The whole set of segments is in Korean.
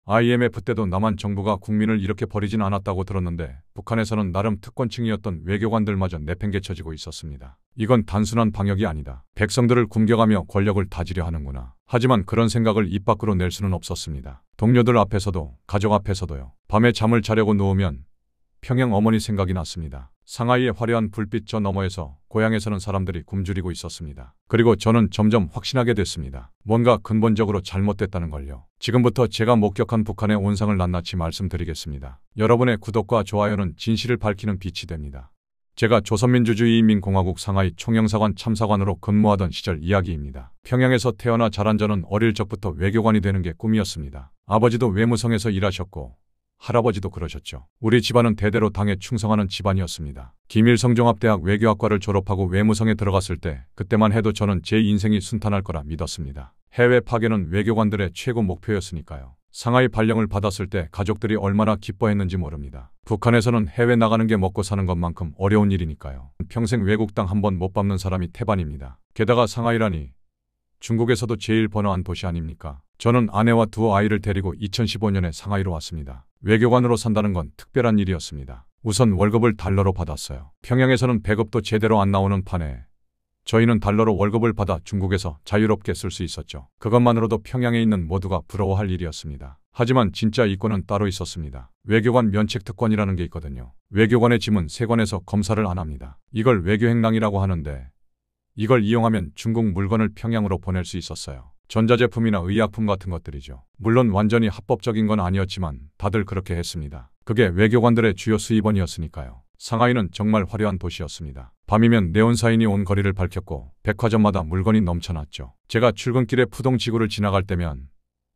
IMF 때도 남한 정부가 국민을 이렇게 버리진 않았다고 들었는데 북한에서는 나름 특권층이었던 외교관들마저 내팽개쳐지고 있었습니다. 이건 단순한 방역이 아니다. 백성들을 굶겨가며 권력을 다지려 하는구나. 하지만 그런 생각을 입 밖으로 낼 수는 없었습니다. 동료들 앞에서도 가족 앞에서도요. 밤에 잠을 자려고 누우면 평양 어머니 생각이 났습니다. 상하이의 화려한 불빛 저 너머에서 고향에서는 사람들이 굶주리고 있었습니다. 그리고 저는 점점 확신하게 됐습니다. 뭔가 근본적으로 잘못됐다는 걸요. 지금부터 제가 목격한 북한의 온상을 낱낱이 말씀드리겠습니다. 여러분의 구독과 좋아요는 진실을 밝히는 빛이 됩니다. 제가 조선민주주의인민공화국 상하이 총영사관 참사관으로 근무하던 시절 이야기입니다. 평양에서 태어나 자란 저는 어릴 적부터 외교관이 되는 게 꿈이었습니다. 아버지도 외무성에서 일하셨고 할아버지도 그러셨죠. 우리 집안은 대대로 당에 충성하는 집안이었습니다. 김일성종합대학 외교학과를 졸업하고 외무성에 들어갔을 때 그때만 해도 저는 제 인생이 순탄할 거라 믿었습니다. 해외 파견은 외교관들의 최고 목표였으니까요. 상하이 발령을 받았을 때 가족들이 얼마나 기뻐했는지 모릅니다. 북한에서는 해외 나가는 게 먹고 사는 것만큼 어려운 일이니까요. 평생 외국 땅 한 번 못 밟는 사람이 태반입니다. 게다가 상하이라니 중국에서도 제일 번화한 도시 아닙니까? 저는 아내와 두 아이를 데리고 2015년에 상하이로 왔습니다. 외교관으로 산다는 건 특별한 일이었습니다. 우선 월급을 달러로 받았어요. 평양에서는 배급도 제대로 안 나오는 판에 저희는 달러로 월급을 받아 중국에서 자유롭게 쓸 수 있었죠. 그것만으로도 평양에 있는 모두가 부러워할 일이었습니다. 하지만 진짜 이권은 따로 있었습니다. 외교관 면책특권이라는 게 있거든요. 외교관의 짐은 세관에서 검사를 안 합니다. 이걸 외교행랑이라고 하는데 이걸 이용하면 중국 물건을 평양으로 보낼 수 있었어요. 전자제품이나 의약품 같은 것들이죠. 물론 완전히 합법적인 건 아니었지만 다들 그렇게 했습니다. 그게 외교관들의 주요 수입원이었으니까요. 상하이는 정말 화려한 도시였습니다. 밤이면 네온사인이 온 거리를 밝혔고 백화점마다 물건이 넘쳐났죠. 제가 출근길에 푸동지구를 지나갈 때면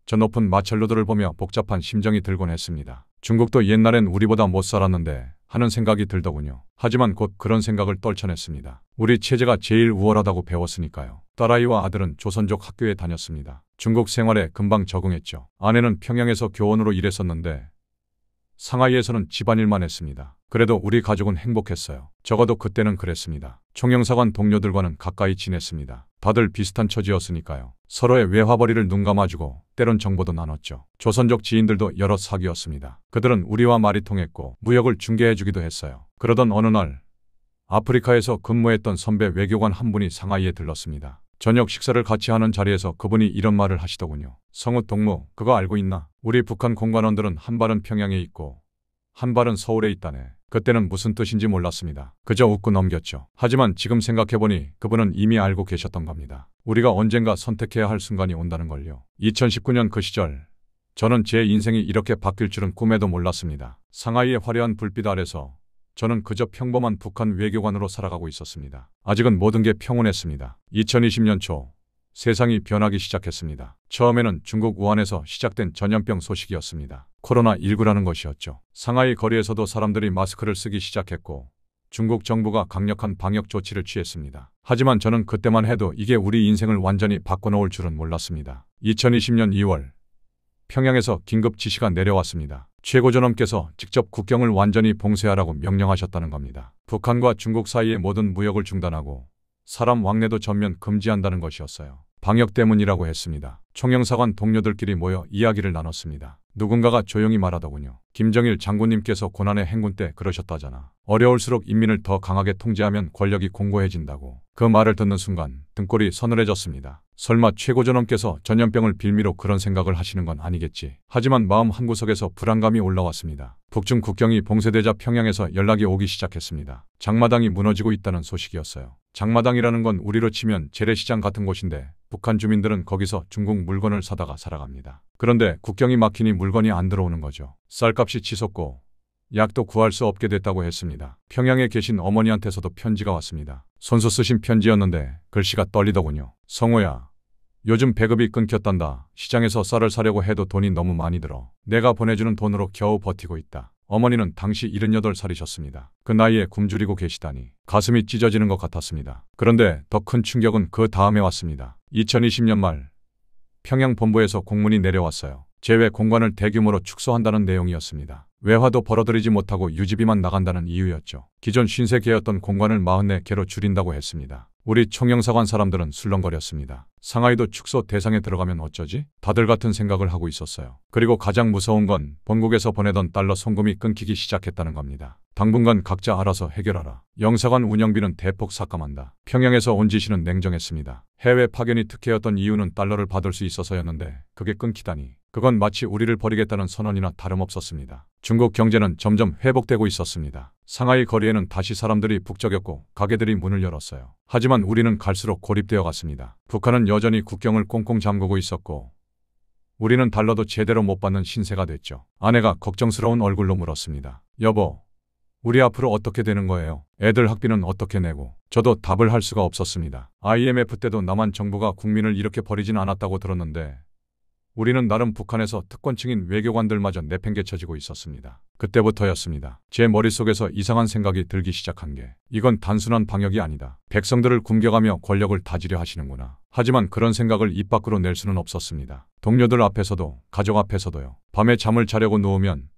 저 높은 마찰로들을 보며 복잡한 심정이 들곤 했습니다. 중국도 옛날엔 우리보다 못 살았는데 하는 생각이 들더군요. 하지만 곧 그런 생각을 떨쳐냈습니다. 우리 체제가 제일 우월하다고 배웠으니까요. 딸아이와 아들은 조선족 학교에 다녔습니다. 중국 생활에 금방 적응했죠. 아내는 평양에서 교원으로 일했었는데 상하이에서는 집안일만 했습니다. 그래도 우리 가족은 행복했어요. 적어도 그때는 그랬습니다. 총영사관 동료들과는 가까이 지냈습니다. 다들 비슷한 처지였으니까요. 서로의 외화벌이를 눈 감아주고 때론 정보도 나눴죠. 조선족 지인들도 여럿 사귀었습니다. 그들은 우리와 말이 통했고 무역을 중개해주기도 했어요. 그러던 어느 날 아프리카에서 근무했던 선배 외교관 한 분이 상하이에 들렀습니다. 저녁 식사를 같이 하는 자리에서 그분이 이런 말을 하시더군요. 성우 동무, 그거 알고 있나? 우리 북한 공관원들은 한 발은 평양에 있고 한 발은 서울에 있다네. 그때는 무슨 뜻인지 몰랐습니다. 그저 웃고 넘겼죠. 하지만 지금 생각해보니 그분은 이미 알고 계셨던 겁니다. 우리가 언젠가 선택해야 할 순간이 온다는 걸요. 2019년 그 시절 저는 제 인생이 이렇게 바뀔 줄은 꿈에도 몰랐습니다. 상하이의 화려한 불빛 아래서 저는 그저 평범한 북한 외교관으로 살아가고 있었습니다. 아직은 모든 게 평온했습니다. 2020년 초 세상이 변하기 시작했습니다. 처음에는 중국 우한에서 시작된 전염병 소식이었습니다. 코로나19라는 것이었죠. 상하이 거리에서도 사람들이 마스크를 쓰기 시작했고 중국 정부가 강력한 방역 조치를 취했습니다. 하지만 저는 그때만 해도 이게 우리 인생을 완전히 바꿔놓을 줄은 몰랐습니다. 2020년 2월 평양에서 긴급 지시가 내려왔습니다. 최고존엄께서 직접 국경을 완전히 봉쇄하라고 명령하셨다는 겁니다. 북한과 중국 사이의 모든 무역을 중단하고 사람 왕래도 전면 금지한다는 것이었어요. 방역 때문이라고 했습니다. 총영사관 동료들끼리 모여 이야기를 나눴습니다. 누군가가 조용히 말하더군요. 김정일 장군님께서 고난의 행군 때 그러셨다잖아. 어려울수록 인민을 더 강하게 통제하면 권력이 공고해진다고. 그 말을 듣는 순간 등골이 서늘해졌습니다. 설마 최고존엄께서 전염병을 빌미로 그런 생각을 하시는 건 아니겠지. 하지만 마음 한구석에서 불안감이 올라왔습니다. 북중 국경이 봉쇄되자 평양에서 연락이 오기 시작했습니다. 장마당이 무너지고 있다는 소식이었어요. 장마당이라는 건 우리로 치면 재래시장 같은 곳인데 북한 주민들은 거기서 중국 물건을 사다가 살아갑니다. 그런데 국경이 막히니 물건이 안 들어오는 거죠. 쌀값이 치솟고 약도 구할 수 없게 됐다고 했습니다. 평양에 계신 어머니한테서도 편지가 왔습니다. 손수 쓰신 편지였는데 글씨가 떨리더군요. 성호야, 요즘 배급이 끊겼단다. 시장에서 쌀을 사려고 해도 돈이 너무 많이 들어. 내가 보내주는 돈으로 겨우 버티고 있다. 어머니는 당시 78살이셨습니다. 그 나이에 굶주리고 계시다니 가슴이 찢어지는 것 같았습니다. 그런데 더 큰 충격은 그 다음에 왔습니다. 2020년 말 평양 본부에서 공문이 내려왔어요. 제외 공관을 대규모로 축소한다는 내용이었습니다. 외화도 벌어들이지 못하고 유지비만 나간다는 이유였죠. 기존 50개였던 공관을 44개로 줄인다고 했습니다. 우리 총영사관 사람들은 술렁거렸습니다. 상하이도 축소 대상에 들어가면 어쩌지? 다들 같은 생각을 하고 있었어요. 그리고 가장 무서운 건 본국에서 보내던 달러 송금이 끊기기 시작했다는 겁니다. 당분간 각자 알아서 해결하라. 영사관 운영비는 대폭 삭감한다. 평양에서 온 지시는 냉정했습니다. 해외 파견이 특혜였던 이유는 달러를 받을 수 있어서였는데 그게 끊기다니. 그건 마치 우리를 버리겠다는 선언이나 다름없었습니다. 중국 경제는 점점 회복되고 있었습니다. 상하이 거리에는 다시 사람들이 북적였고 가게들이 문을 열었어요. 하지만 우리는 갈수록 고립되어 갔습니다. 북한은 여전히 국경을 꽁꽁 잠그고 있었고 우리는 달러도 제대로 못 받는 신세가 됐죠. 아내가 걱정스러운 얼굴로 물었습니다. 여보, 우리 앞으로 어떻게 되는 거예요? 애들 학비는 어떻게 내고? 저도 답을 할 수가 없었습니다. IMF 때도 남한 정부가 국민을 이렇게 버리진 않았다고 들었는데 우리는 나름 북한에서 특권층인 외교관들마저 내팽개쳐지고 있었습니다. 그때부터였습니다. 제 머릿속에서 이상한 생각이 들기 시작한 게 이건 단순한 방역이 아니다. 백성들을 굶겨가며 권력을 다지려 하시는구나. 하지만 그런 생각을 입 밖으로 낼 수는 없었습니다. 동료들 앞에서도 가족 앞에서도요. 밤에 잠을 자려고 누우면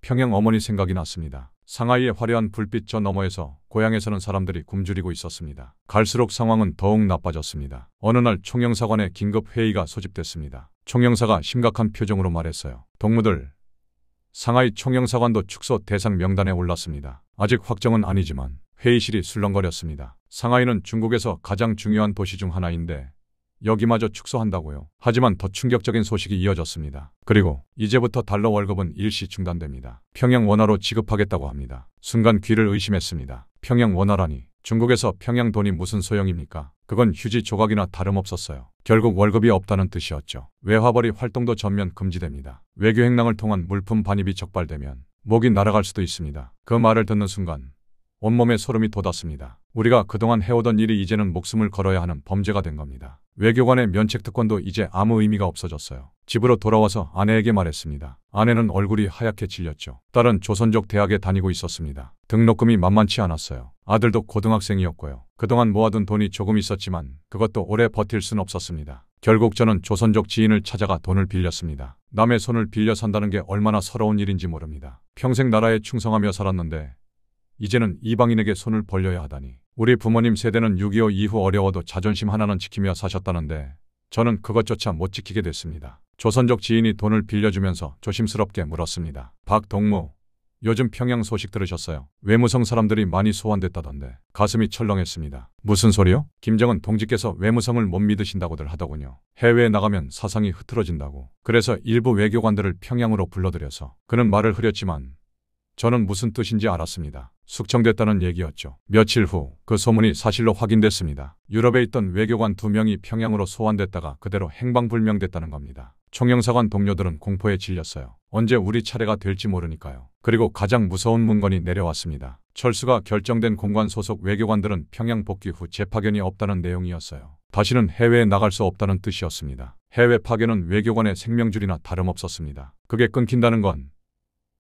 평양 어머니 생각이 났습니다. 상하이의 화려한 불빛 저 너머에서 고향에서는 사람들이 굶주리고 있었습니다. 갈수록 상황은 더욱 나빠졌습니다. 어느 날 총영사관에 긴급 회의가 소집됐습니다. 총영사가 심각한 표정으로 말했어요. 동무들, 상하이 총영사관도 축소 대상 명단에 올랐습니다. 아직 확정은 아니지만 회의실이 술렁거렸습니다. 상하이는 중국에서 가장 중요한 도시 중 하나인데 여기마저 축소한다고요. 하지만 더 충격적인 소식이 이어졌습니다. 그리고 이제부터 달러 월급은 일시 중단됩니다. 평양 원화로 지급하겠다고 합니다. 순간 귀를 의심했습니다. 평양 원화라니. 중국에서 평양 돈이 무슨 소용입니까? 그건 휴지 조각이나 다름없었어요. 결국 월급이 없다는 뜻이었죠. 외화벌이 활동도 전면 금지됩니다. 외교 행랑을 통한 물품 반입이 적발되면 목이 날아갈 수도 있습니다. 그 말을 듣는 순간 온몸에 소름이 돋았습니다. 우리가 그동안 해오던 일이 이제는 목숨을 걸어야 하는 범죄가 된 겁니다. 외교관의 면책특권도 이제 아무 의미가 없어졌어요. 집으로 돌아와서 아내에게 말했습니다. 아내는 얼굴이 하얗게 질렸죠. 딸은 조선족 대학에 다니고 있었습니다. 등록금이 만만치 않았어요. 아들도 고등학생이었고요. 그동안 모아둔 돈이 조금 있었지만 그것도 오래 버틸 순 없었습니다. 결국 저는 조선족 지인을 찾아가 돈을 빌렸습니다. 남의 손을 빌려 산다는 게 얼마나 서러운 일인지 모릅니다. 평생 나라에 충성하며 살았는데 이제는 이방인에게 손을 벌려야 하다니. 우리 부모님 세대는 6.25 이후 어려워도 자존심 하나는 지키며 사셨다는데 저는 그것조차 못 지키게 됐습니다. 조선족 지인이 돈을 빌려주면서 조심스럽게 물었습니다. 박 동무, 요즘 평양 소식 들으셨어요? 외무성 사람들이 많이 소환됐다던데. 가슴이 철렁했습니다. 무슨 소리요? 김정은 동지께서 외무성을 못 믿으신다고들 하더군요. 해외에 나가면 사상이 흐트러진다고. 그래서 일부 외교관들을 평양으로 불러들여서. 그는 말을 흐렸지만 저는 무슨 뜻인지 알았습니다. 숙청됐다는 얘기였죠. 며칠 후 그 소문이 사실로 확인됐습니다. 유럽에 있던 외교관 2명이 평양으로 소환됐다가 그대로 행방불명됐다는 겁니다. 총영사관 동료들은 공포에 질렸어요. 언제 우리 차례가 될지 모르니까요. 그리고 가장 무서운 문건이 내려왔습니다. 철수가 결정된 공관 소속 외교관들은 평양 복귀 후 재파견이 없다는 내용이었어요. 다시는 해외에 나갈 수 없다는 뜻이었습니다. 해외 파견은 외교관의 생명줄이나 다름없었습니다. 그게 끊긴다는 건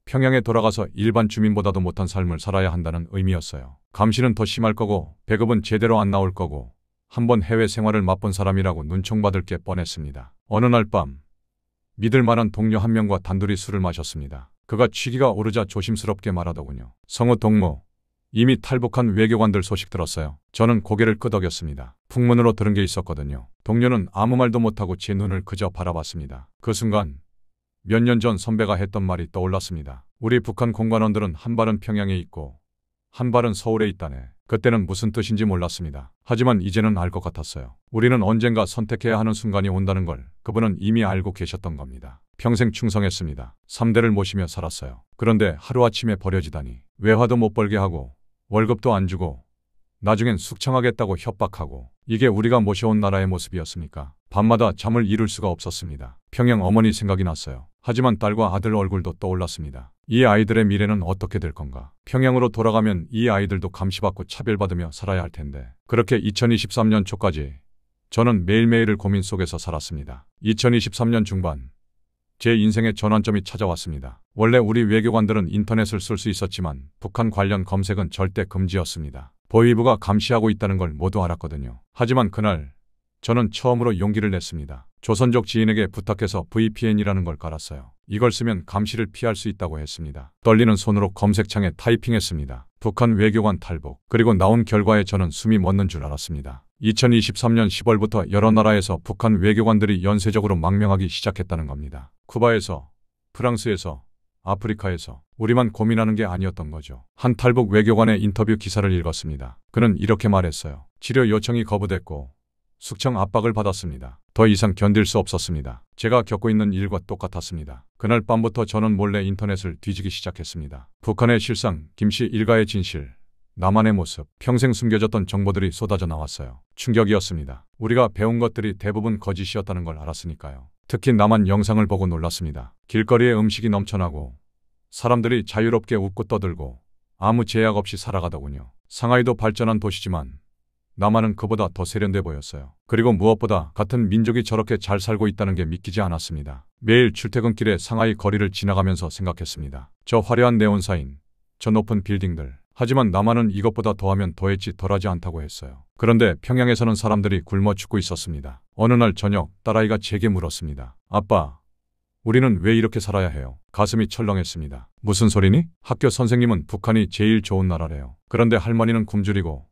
평양에 돌아가서 일반 주민보다도 못한 삶을 살아야 한다는 의미였어요. 감시는 더 심할 거고 배급은 제대로 안 나올 거고 한번 해외 생활을 맛본 사람이라고 눈총받을 게 뻔했습니다. 어느 날 밤 믿을 만한 동료 한 명과 단둘이 술을 마셨습니다. 그가 취기가 오르자 조심스럽게 말하더군요. 성우 동무, 이미 탈북한 외교관들 소식 들었어요. 저는 고개를 끄덕였습니다. 풍문으로 들은 게 있었거든요. 동료는 아무 말도 못하고 제 눈을 그저 바라봤습니다. 그 순간 몇 년 전 선배가 했던 말이 떠올랐습니다. 우리 북한 공관원들은 한 발은 평양에 있고 한 발은 서울에 있다네. 그때는 무슨 뜻인지 몰랐습니다. 하지만 이제는 알 것 같았어요. 우리는 언젠가 선택해야 하는 순간이 온다는 걸 그분은 이미 알고 계셨던 겁니다. 평생 충성했습니다. 3대를 모시며 살았어요. 그런데 하루아침에 버려지다니. 외화도 못 벌게 하고 월급도 안 주고 나중엔 숙청하겠다고 협박하고 이게 우리가 모셔온 나라의 모습이었습니까? 밤마다 잠을 이룰 수가 없었습니다. 평양 어머니 생각이 났어요. 하지만 딸과 아들 얼굴도 떠올랐습니다. 이 아이들의 미래는 어떻게 될 건가? 평양으로 돌아가면 이 아이들도 감시받고 차별받으며 살아야 할 텐데. 그렇게 2023년 초까지 저는 매일매일을 고민 속에서 살았습니다. 2023년 중반 제 인생의 전환점이 찾아왔습니다. 원래 우리 외교관들은 인터넷을 쓸 수 있었지만 북한 관련 검색은 절대 금지였습니다. 보위부가 감시하고 있다는 걸 모두 알았거든요. 하지만 그날 저는 처음으로 용기를 냈습니다. 조선족 지인에게 부탁해서 VPN이라는 걸 깔았어요. 이걸 쓰면 감시를 피할 수 있다고 했습니다. 떨리는 손으로 검색창에 타이핑했습니다. 북한 외교관 탈북. 그리고 나온 결과에 저는 숨이 멎는 줄 알았습니다. 2023년 10월부터 여러 나라에서 북한 외교관들이 연쇄적으로 망명하기 시작했다는 겁니다. 쿠바에서, 프랑스에서, 아프리카에서 우리만 고민하는 게 아니었던 거죠. 한 탈북 외교관의 인터뷰 기사를 읽었습니다. 그는 이렇게 말했어요. 치료 요청이 거부됐고 숙청 압박을 받았습니다. 더 이상 견딜 수 없었습니다. 제가 겪고 있는 일과 똑같았습니다. 그날 밤부터 저는 몰래 인터넷을 뒤지기 시작했습니다. 북한의 실상, 김씨 일가의 진실, 나만의 모습, 평생 숨겨졌던 정보들이 쏟아져 나왔어요. 충격이었습니다. 우리가 배운 것들이 대부분 거짓이었다는 걸 알았으니까요. 특히 남한 영상을 보고 놀랐습니다. 길거리에 음식이 넘쳐나고 사람들이 자유롭게 웃고 떠들고 아무 제약 없이 살아가더군요. 상하이도 발전한 도시지만 남한은 그보다 더 세련돼 보였어요. 그리고 무엇보다 같은 민족이 저렇게 잘 살고 있다는 게 믿기지 않았습니다. 매일 출퇴근길에 상하이 거리를 지나가면서 생각했습니다. 저 화려한 네온사인, 저 높은 빌딩들. 하지만 남한은 이것보다 더하면 더했지 덜하지 않다고 했어요. 그런데 평양에서는 사람들이 굶어 죽고 있었습니다. 어느 날 저녁 딸아이가 제게 물었습니다. 아빠, 우리는 왜 이렇게 살아야 해요? 가슴이 철렁했습니다. 무슨 소리니? 학교 선생님은 북한이 제일 좋은 나라래요. 그런데 할머니는 굶주리고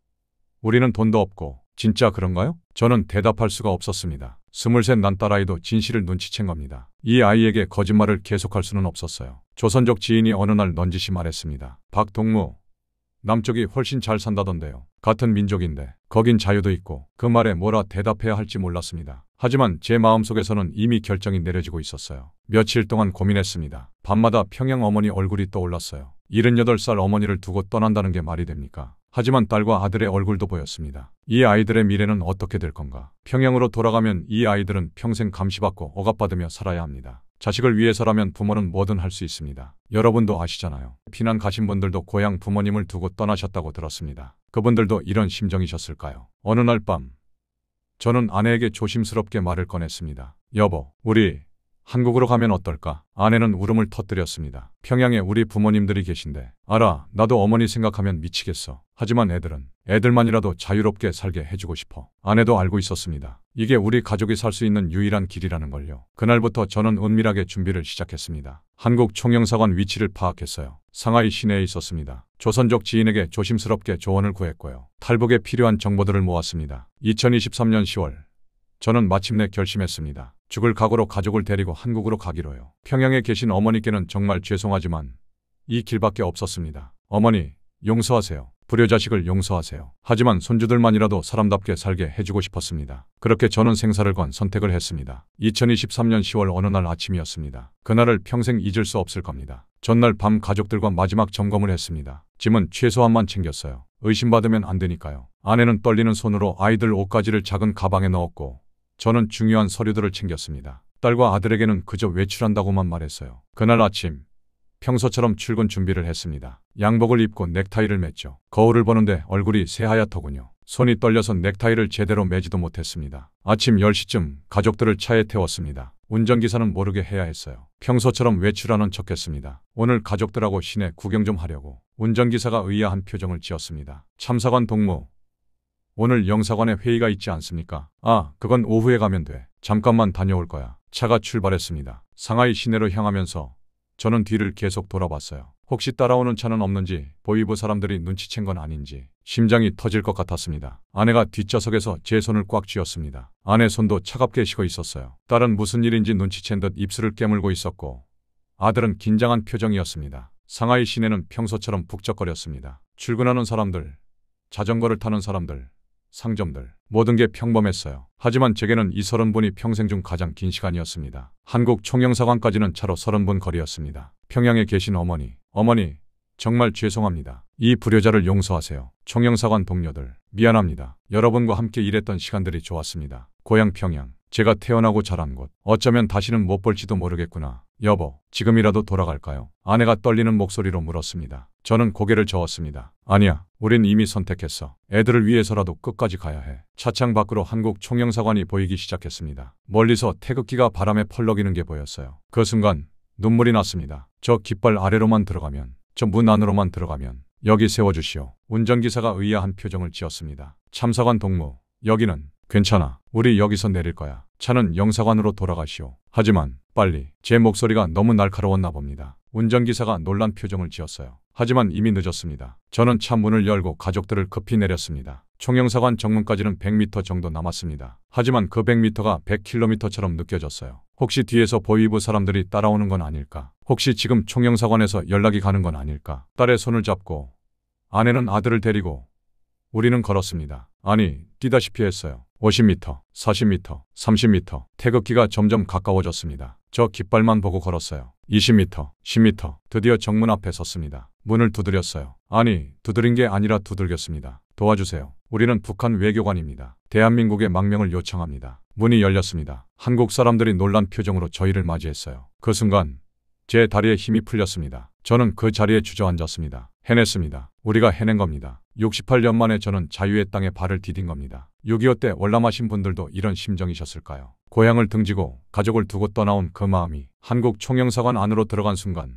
우리는 돈도 없고. 진짜 그런가요? 저는 대답할 수가 없었습니다. 23 난 딸아이도 진실을 눈치챈 겁니다. 이 아이에게 거짓말을 계속할 수는 없었어요. 조선족 지인이 어느 날 넌지시 말했습니다. 박동무, 남쪽이 훨씬 잘 산다던데요. 같은 민족인데 거긴 자유도 있고. 그 말에 뭐라 대답해야 할지 몰랐습니다. 하지만 제 마음속에서는 이미 결정이 내려지고 있었어요. 며칠 동안 고민했습니다. 밤마다 평양 어머니 얼굴이 떠올랐어요. 78살 어머니를 두고 떠난다는 게 말이 됩니까? 하지만 딸과 아들의 얼굴도 보였습니다. 이 아이들의 미래는 어떻게 될 건가? 평양으로 돌아가면 이 아이들은 평생 감시받고 억압받으며 살아야 합니다. 자식을 위해서라면 부모는 뭐든 할 수 있습니다. 여러분도 아시잖아요. 피난 가신 분들도 고향 부모님을 두고 떠나셨다고 들었습니다. 그분들도 이런 심정이셨을까요? 어느 날 밤 저는 아내에게 조심스럽게 말을 꺼냈습니다. 여보, 우리 한국으로 가면 어떨까? 아내는 울음을 터뜨렸습니다. 평양에 우리 부모님들이 계신데. 알아, 나도 어머니 생각하면 미치겠어. 하지만 애들만이라도 자유롭게 살게 해주고 싶어. 아내도 알고 있었습니다. 이게 우리 가족이 살 수 있는 유일한 길이라는 걸요. 그날부터 저는 은밀하게 준비를 시작했습니다. 한국 총영사관 위치를 파악했어요. 상하이 시내에 있었습니다. 조선족 지인에게 조심스럽게 조언을 구했고요. 탈북에 필요한 정보들을 모았습니다. 2023년 10월 저는 마침내 결심했습니다. 죽을 각오로 가족을 데리고 한국으로 가기로요. 평양에 계신 어머니께는 정말 죄송하지만 이 길밖에 없었습니다. 어머니, 용서하세요. 불효자식을 용서하세요. 하지만 손주들만이라도 사람답게 살게 해주고 싶었습니다. 그렇게 저는 생사를 건 선택을 했습니다. 2023년 10월 어느 날 아침이었습니다. 그날을 평생 잊을 수 없을 겁니다. 전날 밤 가족들과 마지막 점검을 했습니다. 짐은 최소한만 챙겼어요. 의심받으면 안 되니까요. 아내는 떨리는 손으로 아이들 옷가지를 작은 가방에 넣었고 저는 중요한 서류들을 챙겼습니다. 딸과 아들에게는 그저 외출한다고만 말했어요. 그날 아침 평소처럼 출근 준비를 했습니다. 양복을 입고 넥타이를 맸죠. 거울을 보는데 얼굴이 새하얗더군요. 손이 떨려서 넥타이를 제대로 매지도 못했습니다. 아침 10시쯤 가족들을 차에 태웠습니다. 운전기사는 모르게 해야 했어요. 평소처럼 외출하는 척했습니다. 오늘 가족들하고 시내 구경 좀 하려고. 운전기사가 의아한 표정을 지었습니다. 참사관 동무, 오늘 영사관에 회의가 있지 않습니까? 아, 그건 오후에 가면 돼. 잠깐만 다녀올 거야. 차가 출발했습니다. 상하이 시내로 향하면서 저는 뒤를 계속 돌아봤어요. 혹시 따라오는 차는 없는지, 보위부 사람들이 눈치챈 건 아닌지 심장이 터질 것 같았습니다. 아내가 뒷좌석에서 제 손을 꽉 쥐었습니다. 아내 손도 차갑게 식어 있었어요. 딸은 무슨 일인지 눈치챈 듯 입술을 깨물고 있었고 아들은 긴장한 표정이었습니다. 상하이 시내는 평소처럼 북적거렸습니다. 출근하는 사람들, 자전거를 타는 사람들, 상점들, 모든 게 평범했어요. 하지만 제게는 이 30분이 평생 중 가장 긴 시간이었습니다. 한국 총영사관까지는 차로 30분 거리였습니다. 평양에 계신 어머니, 정말 죄송합니다. 이 불효자를 용서하세요. 총영사관 동료들, 미안합니다. 여러분과 함께 일했던 시간들이 좋았습니다. 고향 평양, 제가 태어나고 자란 곳, 어쩌면 다시는 못 볼지도 모르겠구나. 여보, 지금이라도 돌아갈까요? 아내가 떨리는 목소리로 물었습니다. 저는 고개를 저었습니다. 아니야, 우린 이미 선택했어. 애들을 위해서라도 끝까지 가야 해. 차창 밖으로 한국 총영사관이 보이기 시작했습니다. 멀리서 태극기가 바람에 펄럭이는 게 보였어요. 그 순간 눈물이 났습니다. 저 깃발 아래로만 들어가면, 저 문 안으로만 들어가면 여기 세워주시오. 운전기사가 의아한 표정을 지었습니다. 참사관 동무, 여기는 괜찮아. 우리 여기서 내릴 거야. 차는 영사관으로 돌아가시오. 하지만 빨리. 제 목소리가 너무 날카로웠나 봅니다. 운전기사가 놀란 표정을 지었어요. 하지만 이미 늦었습니다. 저는 차 문을 열고 가족들을 급히 내렸습니다. 총영사관 정문까지는 100m 정도 남았습니다. 하지만 그 100m가 100km처럼 느껴졌어요. 혹시 뒤에서 보위부 사람들이 따라오는 건 아닐까? 혹시 지금 총영사관에서 연락이 가는 건 아닐까? 딸의 손을 잡고 아내는 아들을 데리고 우리는 걸었습니다. 아니, 뛰다시피 했어요. 50m, 40m, 30m. 태극기가 점점 가까워졌습니다. 저 깃발만 보고 걸었어요. 20m, 10m. 드디어 정문 앞에 섰습니다. 문을 두드렸어요. 아니, 두드린 게 아니라 두들겼습니다. 도와주세요. 우리는 북한 외교관입니다. 대한민국의 망명을 요청합니다. 문이 열렸습니다. 한국 사람들이 놀란 표정으로 저희를 맞이했어요. 그 순간 제 다리에 힘이 풀렸습니다. 저는 그 자리에 주저앉았습니다. 해냈습니다. 우리가 해낸 겁니다. 68년 만에 저는 자유의 땅에 발을 디딘 겁니다. 6.25 때 월남하신 분들도 이런 심정이셨을까요? 고향을 등지고 가족을 두고 떠나온 그 마음이 한국 총영사관 안으로 들어간 순간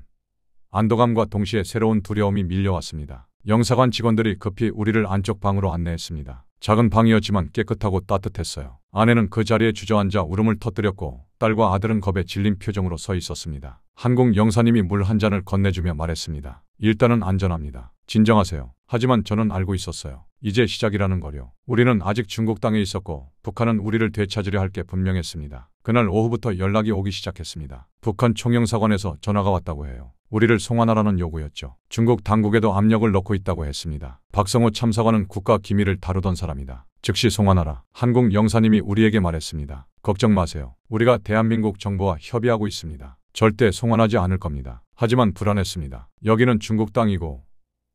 안도감과 동시에 새로운 두려움이 밀려왔습니다. 영사관 직원들이 급히 우리를 안쪽 방으로 안내했습니다. 작은 방이었지만 깨끗하고 따뜻했어요. 아내는 그 자리에 주저앉아 울음을 터뜨렸고 딸과 아들은 겁에 질린 표정으로 서 있었습니다. 한국 영사님이 물 한 잔을 건네주며 말했습니다. 일단은 안전합니다. 진정하세요. 하지만 저는 알고 있었어요. 이제 시작이라는 거요. 우리는 아직 중국 땅에 있었고 북한은 우리를 되찾으려 할 게 분명했습니다. 그날 오후부터 연락이 오기 시작했습니다. 북한 총영사관에서 전화가 왔다고 해요. 우리를 송환하라는 요구였죠. 중국 당국에도 압력을 넣고 있다고 했습니다. 박성호 참사관은 국가 기밀을 다루던 사람이다. 즉시 송환하라. 한국 영사님이 우리에게 말했습니다. 걱정 마세요. 우리가 대한민국 정부와 협의하고 있습니다. 절대 송환하지 않을 겁니다. 하지만 불안했습니다. 여기는 중국 땅이고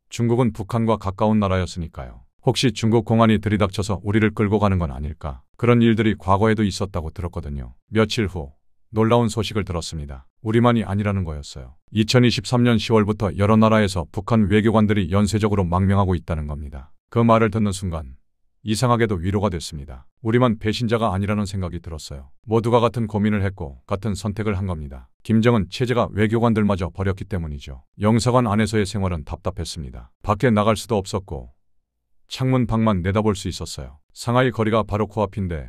중국은 북한과 가까운 나라였으니까요. 혹시 중국 공안이 들이닥쳐서 우리를 끌고 가는 건 아닐까? 그런 일들이 과거에도 있었다고 들었거든요. 며칠 후 놀라운 소식을 들었습니다. 우리만이 아니라는 거였어요. 2023년 10월부터 여러 나라에서 북한 외교관들이 연쇄적으로 망명하고 있다는 겁니다. 그 말을 듣는 순간 이상하게도 위로가 됐습니다. 우리만 배신자가 아니라는 생각이 들었어요. 모두가 같은 고민을 했고 같은 선택을 한 겁니다. 김정은 체제가 외교관들마저 버렸기 때문이죠. 영사관 안에서의 생활은 답답했습니다. 밖에 나갈 수도 없었고 창문 밖만 내다볼 수 있었어요. 상하이 거리가 바로 코앞인데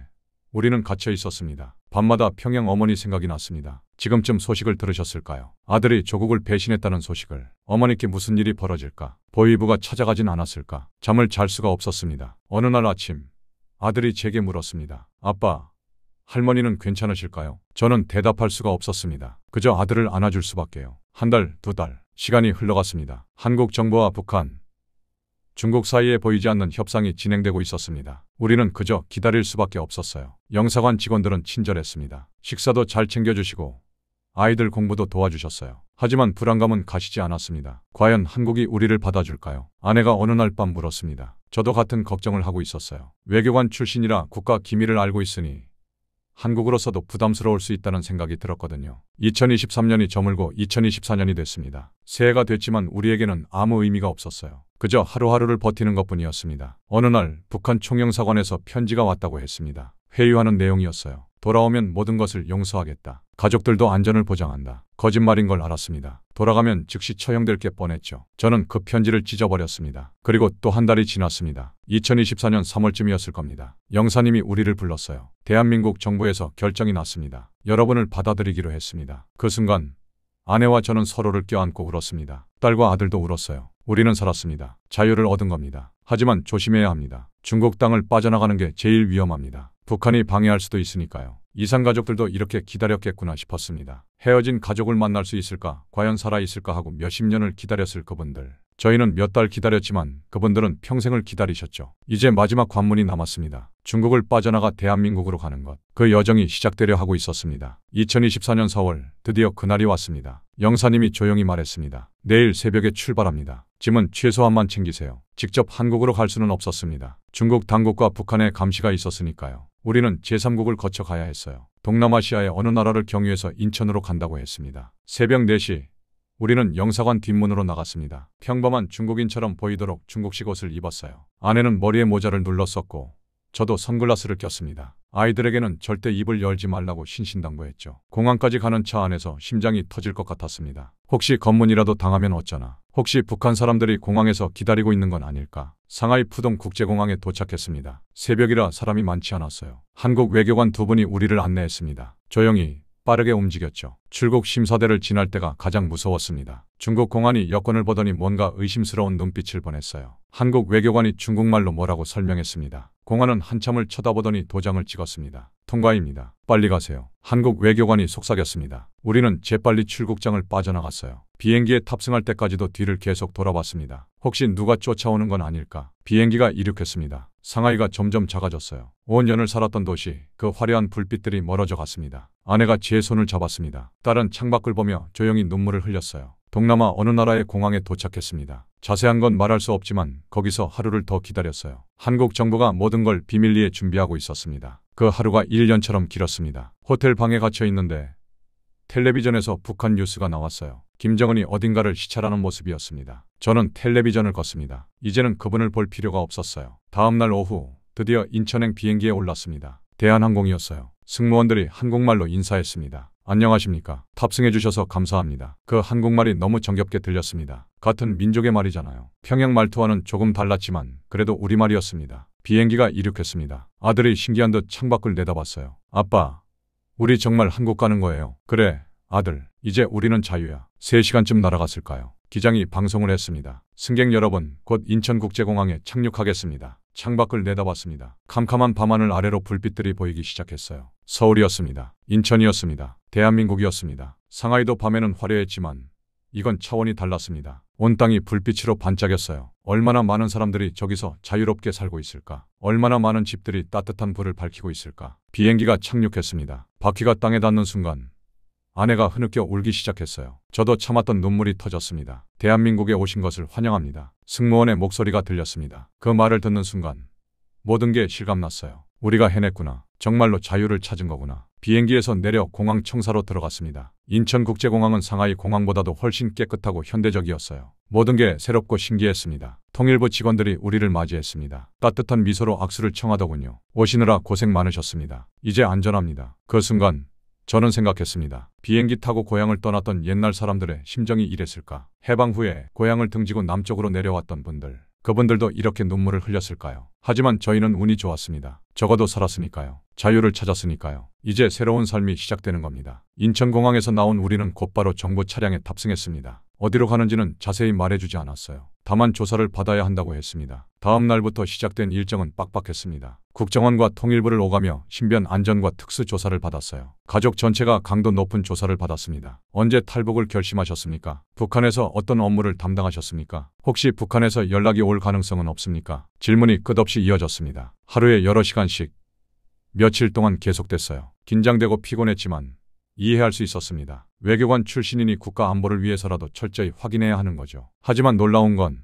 우리는 갇혀 있었습니다. 밤마다 평양 어머니 생각이 났습니다. 지금쯤 소식을 들으셨을까요? 아들이 조국을 배신했다는 소식을. 어머니께 무슨 일이 벌어질까? 보위부가 찾아가진 않았을까? 잠을 잘 수가 없었습니다. 어느 날 아침 아들이 제게 물었습니다. 아빠, 할머니는 괜찮으실까요? 저는 대답할 수가 없었습니다. 그저 아들을 안아줄 수밖에요. 한 달, 두 달, 시간이 흘러갔습니다. 한국 정부와 북한, 중국 사이에 보이지 않는 협상이 진행되고 있었습니다. 우리는 그저 기다릴 수밖에 없었어요. 영사관 직원들은 친절했습니다. 식사도 잘 챙겨주시고 아이들 공부도 도와주셨어요. 하지만 불안감은 가시지 않았습니다. 과연 한국이 우리를 받아줄까요? 아내가 어느 날 밤 물었습니다. 저도 같은 걱정을 하고 있었어요. 외교관 출신이라 국가 기밀을 알고 있으니 한국으로서도 부담스러울 수 있다는 생각이 들었거든요. 2023년이 저물고 2024년이 됐습니다. 새해가 됐지만 우리에게는 아무 의미가 없었어요. 그저 하루하루를 버티는 것뿐이었습니다. 어느 날 북한 총영사관에서 편지가 왔다고 했습니다. 회유하는 내용이었어요. 돌아오면 모든 것을 용서하겠다. 가족들도 안전을 보장한다. 거짓말인 걸 알았습니다. 돌아가면 즉시 처형될 게 뻔했죠. 저는 그 편지를 찢어버렸습니다. 그리고 또 한 달이 지났습니다. 2024년 3월쯤이었을 겁니다. 영사님이 우리를 불렀어요. 대한민국 정부에서 결정이 났습니다. 여러분을 받아들이기로 했습니다. 그 순간 아내와 저는 서로를 껴안고 울었습니다. 딸과 아들도 울었어요. 우리는 살았습니다. 자유를 얻은 겁니다. 하지만 조심해야 합니다. 중국 땅을 빠져나가는 게 제일 위험합니다. 북한이 방해할 수도 있으니까요. 이산가족들도 이렇게 기다렸겠구나 싶었습니다. 헤어진 가족을 만날 수 있을까? 과연 살아있을까 하고 몇십 년을 기다렸을 그분들. 저희는 몇 달 기다렸지만 그분들은 평생을 기다리셨죠. 이제 마지막 관문이 남았습니다. 중국을 빠져나가 대한민국으로 가는 것. 그 여정이 시작되려 하고 있었습니다. 2024년 4월 드디어 그날이 왔습니다. 영사님이 조용히 말했습니다. 내일 새벽에 출발합니다. 짐은 최소한만 챙기세요. 직접 한국으로 갈 수는 없었습니다. 중국 당국과 북한의 감시가 있었으니까요. 우리는 제3국을 거쳐 가야 했어요. 동남아시아의 어느 나라를 경유해서 인천으로 간다고 했습니다. 새벽 4시 우리는 영사관 뒷문으로 나갔습니다. 평범한 중국인처럼 보이도록 중국식 옷을 입었어요. 아내는 머리에 모자를 눌렀었고 저도 선글라스를 꼈습니다. 아이들에게는 절대 입을 열지 말라고 신신당부했죠. 공항까지 가는 차 안에서 심장이 터질 것 같았습니다. 혹시 검문이라도 당하면 어쩌나. 혹시 북한 사람들이 공항에서 기다리고 있는 건 아닐까. 상하이 푸동 국제공항에 도착했습니다. 새벽이라 사람이 많지 않았어요. 한국 외교관 두 분이 우리를 안내했습니다. 조용히 빠르게 움직였죠. 출국 심사대를 지날 때가 가장 무서웠습니다. 중국 공안이 여권을 보더니 뭔가 의심스러운 눈빛을 보냈어요. 한국 외교관이 중국말로 뭐라고 설명했습니다. 공안은 한참을 쳐다보더니 도장을 찍었습니다. 통과입니다. 빨리 가세요. 한국 외교관이 속삭였습니다. 우리는 재빨리 출국장을 빠져나갔어요. 비행기에 탑승할 때까지도 뒤를 계속 돌아봤습니다. 혹시 누가 쫓아오는 건 아닐까? 비행기가 이륙했습니다. 상하이가 점점 작아졌어요. 5년을 살았던 도시, 그 화려한 불빛들이 멀어져 갔습니다. 아내가 제 손을 잡았습니다. 딸은 창밖을 보며 조용히 눈물을 흘렸어요. 동남아 어느 나라의 공항에 도착했습니다. 자세한 건 말할 수 없지만 거기서 하루를 더 기다렸어요. 한국 정부가 모든 걸 비밀리에 준비하고 있었습니다. 그 하루가 1년처럼 길었습니다. 호텔 방에 갇혀 있는데 텔레비전에서 북한 뉴스가 나왔어요. 김정은이 어딘가를 시찰하는 모습이었습니다. 저는 텔레비전을 껐습니다. 이제는 그분을 볼 필요가 없었어요. 다음 날 오후 드디어 인천행 비행기에 올랐습니다. 대한항공이었어요. 승무원들이 한국말로 인사했습니다. 안녕하십니까. 탑승해 주셔서 감사합니다. 그 한국말이 너무 정겹게 들렸습니다. 같은 민족의 말이잖아요. 평양 말투와는 조금 달랐지만 그래도 우리말이었습니다. 비행기가 이륙했습니다. 아들이 신기한 듯 창밖을 내다봤어요. 아빠, 우리 정말 한국 가는 거예요. 그래, 아들. 이제 우리는 자유야. 3시간쯤 날아갔을까요? 기장이 방송을 했습니다. 승객 여러분, 곧 인천국제공항에 착륙하겠습니다. 창밖을 내다봤습니다. 캄캄한 밤하늘 아래로 불빛들이 보이기 시작했어요. 서울이었습니다. 인천이었습니다. 대한민국이었습니다. 상하이도 밤에는 화려했지만 이건 차원이 달랐습니다. 온 땅이 불빛으로 반짝였어요. 얼마나 많은 사람들이 저기서 자유롭게 살고 있을까? 얼마나 많은 집들이 따뜻한 불을 밝히고 있을까? 비행기가 착륙했습니다. 바퀴가 땅에 닿는 순간 아내가 흐느껴 울기 시작했어요. 저도 참았던 눈물이 터졌습니다. 대한민국에 오신 것을 환영합니다. 승무원의 목소리가 들렸습니다. 그 말을 듣는 순간 모든 게 실감났어요. 우리가 해냈구나. 정말로 자유를 찾은 거구나. 비행기에서 내려 공항 청사로 들어갔습니다. 인천국제공항은 상하이 공항보다도 훨씬 깨끗하고 현대적이었어요. 모든 게 새롭고 신기했습니다. 통일부 직원들이 우리를 맞이했습니다. 따뜻한 미소로 악수를 청하더군요. 오시느라 고생 많으셨습니다. 이제 안전합니다. 그 순간 저는 생각했습니다. 비행기 타고 고향을 떠났던 옛날 사람들의 심정이 이랬을까? 해방 후에 고향을 등지고 남쪽으로 내려왔던 분들, 그분들도 이렇게 눈물을 흘렸을까요? 하지만 저희는 운이 좋았습니다. 적어도 살았으니까요. 자유를 찾았으니까요. 이제 새로운 삶이 시작되는 겁니다. 인천공항에서 나온 우리는 곧바로 정부 차량에 탑승했습니다. 어디로 가는지는 자세히 말해주지 않았어요. 다만 조사를 받아야 한다고 했습니다. 다음 날부터 시작된 일정은 빡빡했습니다. 국정원과 통일부를 오가며 신변 안전과 특수 조사를 받았어요. 가족 전체가 강도 높은 조사를 받았습니다. 언제 탈북을 결심하셨습니까? 북한에서 어떤 업무를 담당하셨습니까? 혹시 북한에서 연락이 올 가능성은 없습니까? 질문이 끝없이 이어졌습니다. 하루에 여러 시간씩 며칠 동안 계속됐어요. 긴장되고 피곤했지만 이해할 수 있었습니다. 외교관 출신이니 국가 안보를 위해서라도 철저히 확인해야 하는 거죠. 하지만 놀라운 건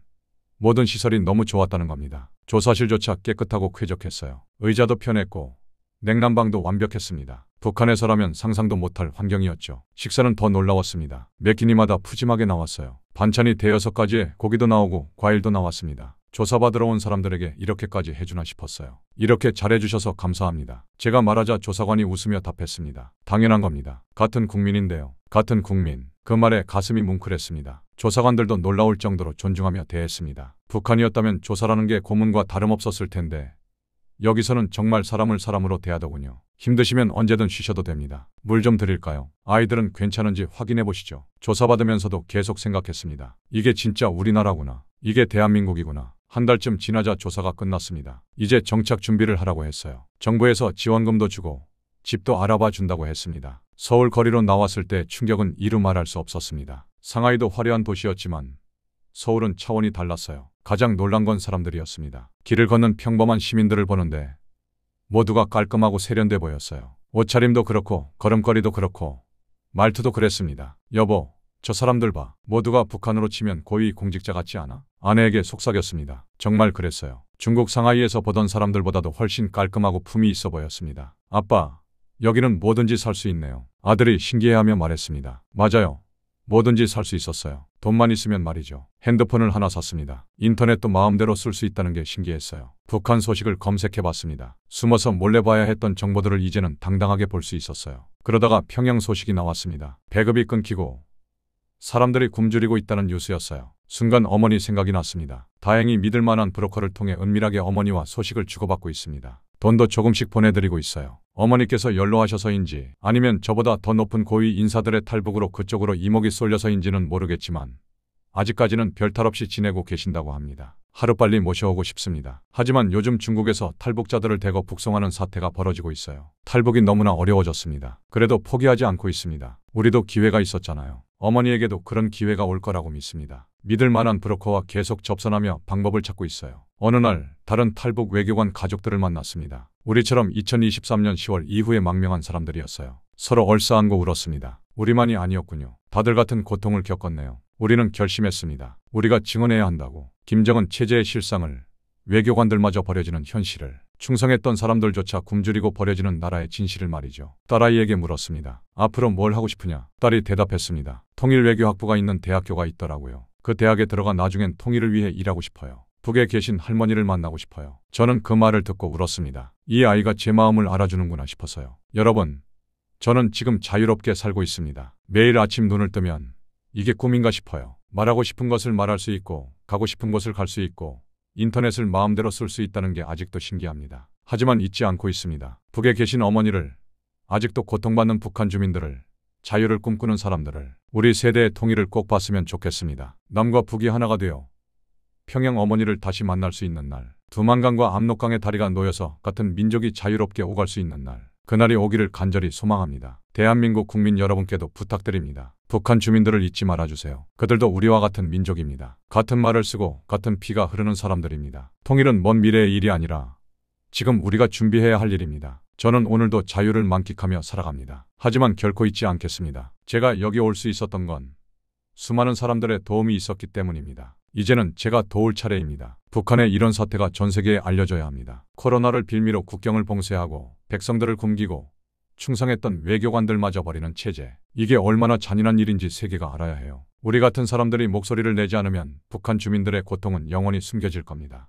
모든 시설이 너무 좋았다는 겁니다. 조사실조차 깨끗하고 쾌적했어요. 의자도 편했고 냉난방도 완벽했습니다. 북한에서라면 상상도 못할 환경이었죠. 식사는 더 놀라웠습니다. 매 끼니마다 푸짐하게 나왔어요. 반찬이 대여섯 가지에 고기도 나오고 과일도 나왔습니다. 조사받으러 온 사람들에게 이렇게까지 해주나 싶었어요. 이렇게 잘해주셔서 감사합니다. 제가 말하자 조사관이 웃으며 답했습니다. 당연한 겁니다. 같은 국민인데요. 같은 국민. 그 말에 가슴이 뭉클했습니다. 조사관들도 놀라울 정도로 존중하며 대했습니다. 북한이었다면 조사라는 게 고문과 다름없었을 텐데 여기서는 정말 사람을 사람으로 대하더군요. 힘드시면 언제든 쉬셔도 됩니다. 물 좀 드릴까요? 아이들은 괜찮은지 확인해 보시죠. 조사받으면서도 계속 생각했습니다. 이게 진짜 우리나라구나. 이게 대한민국이구나. 한 달쯤 지나자 조사가 끝났습니다. 이제 정착 준비를 하라고 했어요. 정부에서 지원금도 주고 집도 알아봐 준다고 했습니다. 서울 거리로 나왔을 때 충격은 이루 말할 수 없었습니다. 상하이도 화려한 도시였지만 서울은 차원이 달랐어요. 가장 놀란 건 사람들이었습니다. 길을 걷는 평범한 시민들을 보는데 모두가 깔끔하고 세련돼 보였어요. 옷차림도 그렇고 걸음걸이도 그렇고 말투도 그랬습니다. 여보, 저 사람들 봐. 모두가 북한으로 치면 고위 공직자 같지 않아? 아내에게 속삭였습니다. 정말 그랬어요. 중국 상하이에서 보던 사람들보다도 훨씬 깔끔하고 품이 있어 보였습니다. 아빠, 여기는 뭐든지 살 수 있네요. 아들이 신기해하며 말했습니다. 맞아요. 뭐든지 살 수 있었어요. 돈만 있으면 말이죠. 핸드폰을 하나 샀습니다. 인터넷도 마음대로 쓸 수 있다는 게 신기했어요. 북한 소식을 검색해봤습니다. 숨어서 몰래 봐야 했던 정보들을 이제는 당당하게 볼 수 있었어요. 그러다가 평양 소식이 나왔습니다. 배급이 끊기고 사람들이 굶주리고 있다는 뉴스였어요. 순간 어머니 생각이 났습니다. 다행히 믿을 만한 브로커를 통해 은밀하게 어머니와 소식을 주고받고 있습니다. 돈도 조금씩 보내드리고 있어요. 어머니께서 연로하셔서인지 아니면 저보다 더 높은 고위 인사들의 탈북으로 그쪽으로 이목이 쏠려서인지는 모르겠지만 아직까지는 별탈 없이 지내고 계신다고 합니다. 하루빨리 모셔오고 싶습니다. 하지만 요즘 중국에서 탈북자들을 대거 북송하는 사태가 벌어지고 있어요. 탈북이 너무나 어려워졌습니다. 그래도 포기하지 않고 있습니다. 우리도 기회가 있었잖아요. 어머니에게도 그런 기회가 올 거라고 믿습니다. 믿을 만한 브로커와 계속 접선하며 방법을 찾고 있어요. 어느 날 다른 탈북 외교관 가족들을 만났습니다. 우리처럼 2023년 10월 이후에 망명한 사람들이었어요. 서로 얼싸안고 울었습니다. 우리만이 아니었군요. 다들 같은 고통을 겪었네요. 우리는 결심했습니다. 우리가 증언해야 한다고. 김정은 체제의 실상을, 외교관들마저 버려지는 현실을, 충성했던 사람들조차 굶주리고 버려지는 나라의 진실을 말이죠. 딸아이에게 물었습니다. 앞으로 뭘 하고 싶으냐? 딸이 대답했습니다. 통일외교학부가 있는 대학교가 있더라고요. 그 대학에 들어가 나중엔 통일을 위해 일하고 싶어요. 북에 계신 할머니를 만나고 싶어요. 저는 그 말을 듣고 울었습니다. 이 아이가 제 마음을 알아주는구나 싶어서요. 여러분, 저는 지금 자유롭게 살고 있습니다. 매일 아침 눈을 뜨면 이게 꿈인가 싶어요. 말하고 싶은 것을 말할 수 있고 가고 싶은 곳을 갈 수 있고 인터넷을 마음대로 쓸 수 있다는 게 아직도 신기합니다. 하지만 잊지 않고 있습니다. 북에 계신 어머니를, 아직도 고통받는 북한 주민들을, 자유를 꿈꾸는 사람들을, 우리 세대의 통일을 꼭 봤으면 좋겠습니다. 남과 북이 하나가 되어 평양 어머니를 다시 만날 수 있는 날, 두만강과 압록강의 다리가 놓여서 같은 민족이 자유롭게 오갈 수 있는 날, 그날이 오기를 간절히 소망합니다. 대한민국 국민 여러분께도 부탁드립니다. 북한 주민들을 잊지 말아주세요. 그들도 우리와 같은 민족입니다. 같은 말을 쓰고 같은 피가 흐르는 사람들입니다. 통일은 먼 미래의 일이 아니라 지금 우리가 준비해야 할 일입니다. 저는 오늘도 자유를 만끽하며 살아갑니다. 하지만 결코 잊지 않겠습니다. 제가 여기 올 수 있었던 건 수많은 사람들의 도움이 있었기 때문입니다. 이제는 제가 도울 차례입니다. 북한의 이런 사태가 전 세계에 알려져야 합니다. 코로나를 빌미로 국경을 봉쇄하고 백성들을 굶기고 충성했던 외교관들마저 버리는 체제. 이게 얼마나 잔인한 일인지 세계가 알아야 해요. 우리 같은 사람들이 목소리를 내지 않으면 북한 주민들의 고통은 영원히 숨겨질 겁니다.